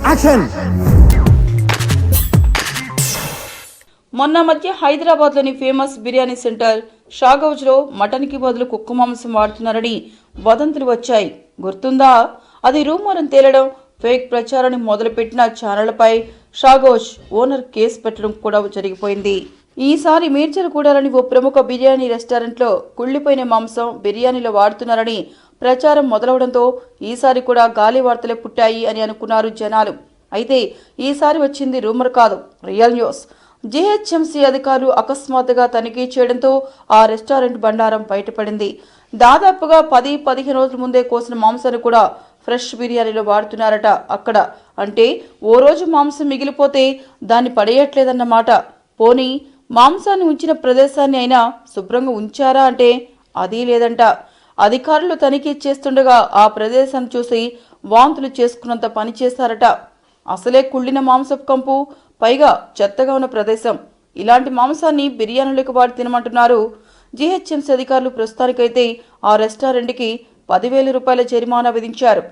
Action. మొన్న మధ్య హైదరాబాద్లోని ఫేమస్ బిర్యానీ సెంటర్ షాగౌజ్లో మటన్కి బదులు కుక్క మాంసం వాడుతున్నారని వదంతులు వచ్చాయి. గుర్తుందా? అది రూమర్ అని తేలడం, ఫేక్ ప్రచారాన్ని మొదలుపెట్టిన ఛానళ్లపై షాగౌజ్ ఓనర్ కేసు పెట్టడం కూడా జరిగిపోయింది. ఈసారి మీర్జలగూడలోని ఓ ప్రముఖ బిర్యానీ రెస్టారెంట్లో కుళ్లిపోయిన మాంసం బిర్యానీలో వాడుతున్నారని ప్రచారం మొదలవడంతో ఈసారి కూడా గాలి వార్తలే పుట్టాయి అని అనుకున్నారు జనాలు. అయితే ఈసారి వచ్చింది రూమర్ కాదు, రియల్ న్యూస్. జీహెచ్ఎంసీ అధికారులు అకస్మాత్తుగా తనిఖీ చేయడంతో ఆ రెస్టారెంట్ బండారం బయటపడింది. దాదాపుగా 10-15 రోజుల ముందే కోసిన మాంసాన్ని కూడా ఫ్రెష్ బిర్యానీలో వాడుతున్నారట అక్కడ. అంటే ఓ రోజు మాంసం మిగిలిపోతే దాన్ని పడేయట్లేదన్నమాట. పోనీ మాంసాన్ని ఉంచిన ప్రదేశాన్ని అయినా శుభ్రంగా ఉంచారా అంటే అదీ లేదంట. అధికారులు తనిఖీ చేస్తుండగా ఆ ప్రదేశాన్ని చూసి వాంతులు చేసుకున్నంత పని చేశారట. అసలే కుళ్ళిన మాంసపు కంపు, పైగా చెత్తగా ఉన్న ప్రదేశం. ఇలాంటి మాంసాన్ని బిర్యానీలకు వాడి తినమంటున్నారు జీహెచ్ఎంసీ అధికారులు. ప్రస్తుతానికైతే ఆ రెస్టారెంట్కి 10,000 రూపాయల జరిమానా విధించారు.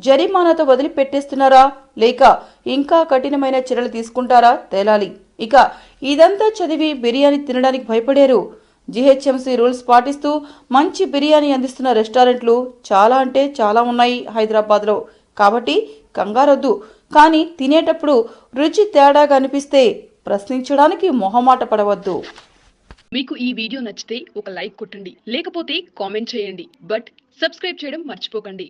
జరిమానాతో వదిలిపెట్టేస్తున్నారా లేక ఇంకా కఠినమైన చర్యలు తీసుకుంటారా తేలాలి. ఇక ఇదంతా చదివి బిర్యానీ తినడానికి భయపడారు. జీహెచ్ఎంసీ రూల్స్ పాటిస్తూ మంచి బిర్యానీ అందిస్తున్న రెస్టారెంట్లు చాలా అంటే చాలా ఉన్నాయి హైదరాబాద్లో. కాబట్టి కంగారొద్దు. కానీ తినేటప్పుడు రుచి తేడాగా అనిపిస్తే ప్రశ్నించడానికి మొహమాట పడవద్దు. మీకు ఈ వీడియో నచ్చితే ఒక లైక్ కొట్టండి, లేకపోతే కామెంట్ చేయండి. బట్ సబ్స్క్రైబ్ చేయడం మర్చిపోకండి.